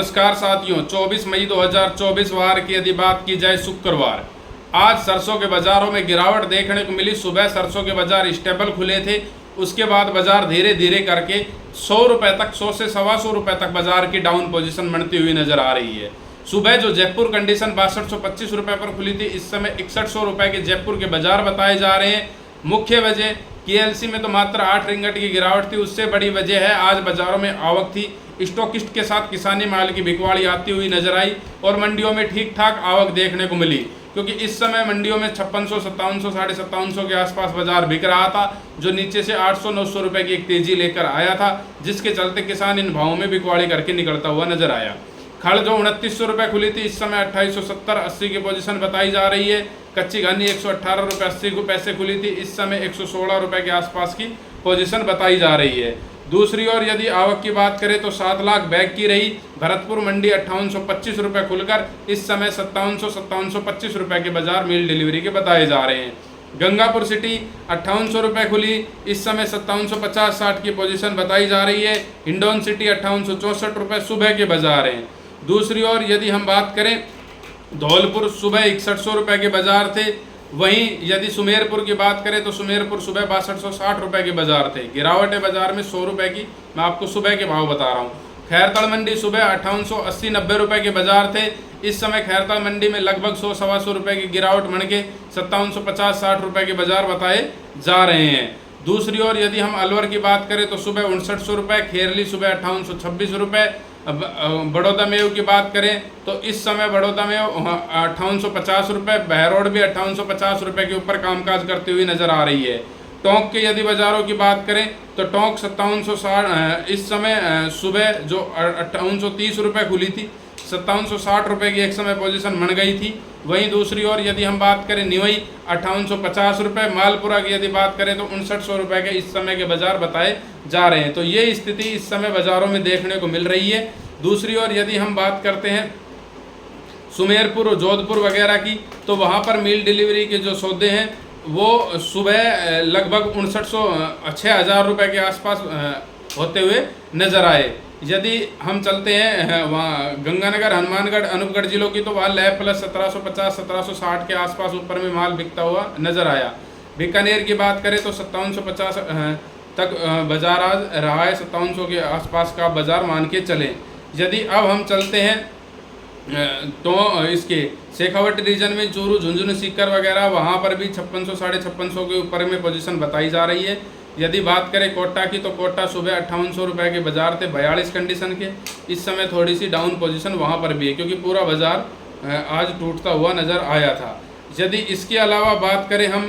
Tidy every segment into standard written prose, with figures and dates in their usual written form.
नमस्कार साथियों, 24 मई 2024 वार की यदि बात की जाए शुक्रवार, आज सरसों के बाजारों में गिरावट देखने को मिली। सुबह सरसों के बाजार स्टेबल खुले थे, उसके बाद बाजार धीरे धीरे करके 100 रुपये तक, 100 से 125 रुपये तक बाजार की डाउन पोजीशन बनती हुई नजर आ रही है। सुबह जो जयपुर कंडीशन 6225 रुपये पर खुली थी, इस समय 6100 रुपये के जयपुर के बाजार बताए जा रहे हैं। मुख्य वजह KLC में तो मात्र 8 रिंगट की गिरावट थी, उससे बड़ी वजह है आज बाजारों में आवक थी। स्टॉकिस्ट के साथ किसानी माल की बिकवाड़ी आती हुई नजर आई और मंडियों में ठीक ठाक आवक देखने को मिली, क्योंकि इस समय मंडियों में 5600, 5700, 5750 के आसपास बाजार बिक रहा था, जो नीचे से 800-900 रुपये की एक तेजी लेकर आया था, जिसके चलते किसान इन भावों में बिकवाड़ी करके निकलता हुआ नजर आया। खड़ जो 2900 रुपये खुली थी, इस समय 2870-80 की पोजीशन बताई जा रही है। कच्ची घानी 118 रुपये 80 पैसे खुली थी, इस समय 116 रुपये के आसपास की पोजीशन बताई जा रही है। दूसरी ओर यदि आवक की बात करें तो 7 लाख बैग की रही। भरतपुर मंडी 5825 रुपये खुलकर इस समय 5725 रुपये के बाजार मील डिलीवरी के बताए जा रहे हैं। गंगापुर सिटी 5800 रुपये खुली, इस समय 5750-60 की पोजीशन बताई जा रही है। हिंडौन सिटी 5864 रुपये सुबह के बाजार हैं। दूसरी ओर यदि हम बात करें, धौलपुर सुबह 6100 रुपये के बाजार थे। वहीं यदि सुमेरपुर की बात करें तो सुमेरपुर सुबह 6260 रुपये के बाजार थे। गिरावट है बाजार में 100 रुपये की, मैं आपको सुबह के भाव बता रहा हूँ। खैरतड़ मंडी सुबह 5880-90 रुपये के बाजार थे, इस समय खैरतड़ मंडी में लगभग 100-125 रुपये की गिरावट बन के 5750-60 रुपये के बाजार बताए जा रहे हैं। दूसरी ओर यदि हम अलवर की बात करें तो सुबह 5900 रुपये, खेरली सुबह 5826 रुपये। बड़ौदा मेव की बात करें तो इस समय बड़ौदा मेव 5850 रुपये, बहरोड भी 5850 रुपये के ऊपर कामकाज करती हुई नजर आ रही है। टोंक के यदि बाजारों की बात करें तो टोंक 5760, इस समय सुबह जो 5830 रुपये खुली थी, 5760 रुपये की एक समय पोजीशन बन गई थी। वहीं दूसरी ओर यदि हम बात करें निवई 5850 रुपये, मालपुरा की यदि बात करें तो 5900 रुपये के इस समय के बाजार बताए जा रहे हैं। तो ये स्थिति इस समय बाजारों में देखने को मिल रही है। दूसरी ओर यदि हम बात करते हैं सुमेरपुर और जोधपुर वगैरह की, तो वहाँ पर मील डिलीवरी के जो सौदे हैं वो सुबह लगभग 6000 रुपये के आसपास होते हुए नजर आए। यदि हम चलते हैं वहाँ गंगानगर, हनुमानगढ़, अनूपगढ़ जिलों की, तो वहाँ लैब प्लस 1750-1760 के आसपास ऊपर में माल बिकता हुआ नजर आया। बीकानेर की बात करें तो 5750 तक बाजार आज रहा है, 5700 के आसपास का बाजार मान के चलें। यदि अब हम चलते हैं तो इसके शेखावट रीजन में चूरू, झुंझुनू, सीकर वगैरह, वहाँ पर भी 5600-5650 के ऊपर में पोजीशन बताई जा रही है। यदि बात करें कोटा की, तो कोटा सुबह 5800 रुपये के बाजार थे 42 कंडीशन के, इस समय थोड़ी सी डाउन पोजीशन वहाँ पर भी है, क्योंकि पूरा बाजार आज टूटता हुआ नज़र आया था। यदि इसके अलावा बात करें हम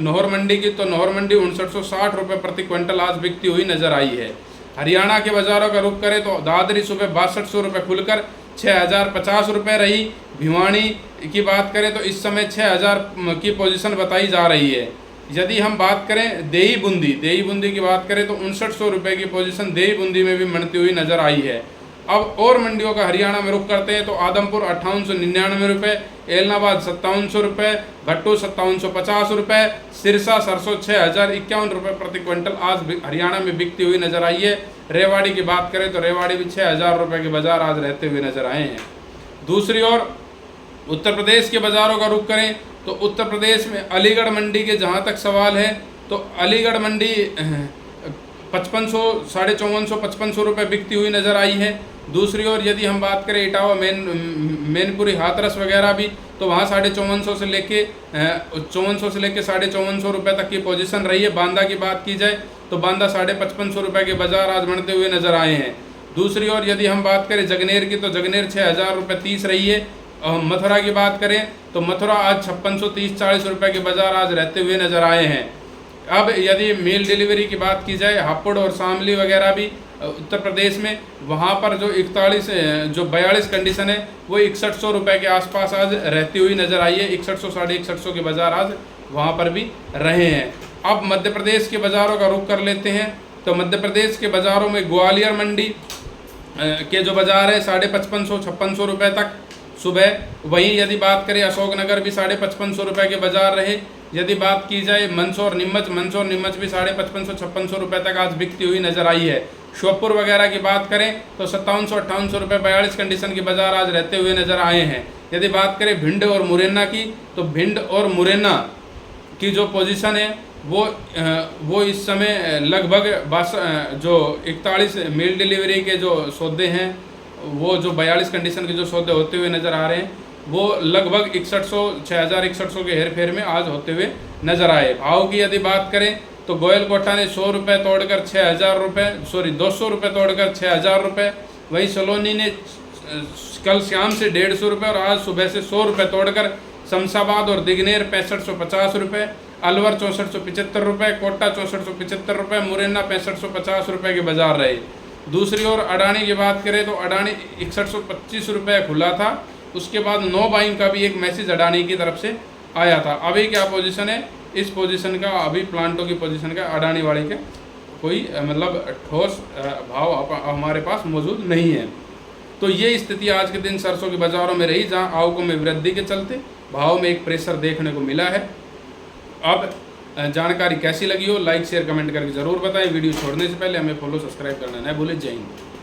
नौहर मंडी की, तो नौहर मंडी 5960 रुपये प्रति क्विंटल आज बिकती हुई नज़र आई है। हरियाणा के बाज़ारों का रुख करें तो दादरी सुबह 6200 रुपये खुलकर 6050 रुपये रही। भिवानी की बात करें तो इस समय 6000 की पोजीशन बताई जा रही है। यदि हम बात करें देही बूंदी की बात करें तो 5900 रुपये की पोजीशन देही बूंदी में भी बनती हुई नज़र आई है। अब और मंडियों का हरियाणा में रुख करते हैं तो आदमपुर 5899 रुपये, एलनाबाद 5700 रुपये, भट्टू 5750 रुपये, सिरसा सरसों 6051 रुपये प्रति क्विंटल आज हरियाणा में बिकती हुई नजर आई है। रेवाड़ी की बात करें तो रेवाड़ी भी 6000 रुपये के बाजार आज रहते हुए नजर आए हैं। दूसरी ओर उत्तर प्रदेश के बाज़ारों का रुख करें तो उत्तर प्रदेश में अलीगढ़ मंडी के जहाँ तक सवाल है तो अलीगढ़ मंडी 5500, 5450, 5500 रुपये बिकती हुई नज़र आई है। दूसरी ओर यदि हम बात करें इटावा, मैनपुरी, हाथरस वगैरह भी, तो वहाँ 5450 से लेके 5450 रुपये तक की पोजीशन रही है। बांदा की बात की जाए तो बांदा 5550 रुपये के बाजार आज बनते हुए नज़र आए हैं। दूसरी ओर यदि हम बात करें जगनेर की, तो जगनेर 6000 रुपये 30 रही है। मथुरा की बात करें तो मथुरा आज 5630-40 रुपये के बाजार आज रहते हुए नज़र आए हैं। अब यदि मील डिलीवरी की बात की जाए, हापुड़ और शामली वगैरह भी उत्तर प्रदेश में, वहाँ पर जो 42 कंडीशन है वो 6100 रुपये के आसपास आज रहती हुई नज़र आई है। 6100, 6150 के बाजार आज वहाँ पर भी रहे हैं। अब मध्य प्रदेश के बाज़ारों का रुख कर लेते हैं तो मध्य प्रदेश के बाज़ारों में ग्वालियर मंडी के जो बाज़ार है 5550-5600 रुपये तक सुबह। वहीं यदि बात करें अशोकनगर भी 5550 रुपये के बाजार रहे। यदि बात की जाए मंदसौर नीमच भी 5550-5600 रुपये तक आज बिकती हुई नजर आई है। श्योपुर वगैरह की बात करें तो 5700-5800 रुपये 42 कंडीशन के बाजार आज रहते हुए नज़र आए हैं। यदि बात करें भिंड और मुरैना की, तो भिंड और मुरैना की जो पोजीशन है वो इस समय लगभग जो 41 मील डिलीवरी के जो सौदे हैं, वो जो 42 कंडीशन के जो सौदे होते हुए नज़र आ रहे हैं, वो लगभग 6100 के हेरफेर में आज होते हुए नज़र आए। भाव की यदि बात करें तो गोयल कोटा ने 100 रुपये तोड़कर 6000 रुपये, 200 रुपये तोड़कर 6000 रुपये। वहीं सलोनी ने कल शाम से 150 रुपये और आज सुबह से 100 रुपये तोड़कर शमशाबाद और दिगनेर 6550 रुपये, अलवर 6475 रुपये, कोटा 6475 रुपये, मुरैना 6550 रुपये के बाजार रहे। दूसरी ओर अडानी की बात करें तो अडानी 6125 रुपये खुला था, उसके बाद नो बाइंग का भी एक मैसेज अडानी की तरफ से आया था। अभी क्या पोजीशन है, इस पोजीशन का अभी प्लांटों की पोजीशन का अडानी वाले के कोई मतलब ठोस भाव हमारे पास मौजूद नहीं है। तो ये स्थिति आज के दिन सरसों के बाज़ारों में रही, जहां आवकों में वृद्धि के चलते भाव में एक प्रेशर देखने को मिला है। अब जानकारी कैसी लगी हो लाइक शेयर कमेंट करके ज़रूर बताएं। वीडियो छोड़ने से पहले हमें फॉलो सब्सक्राइब करना न भूलें। जय हिंद।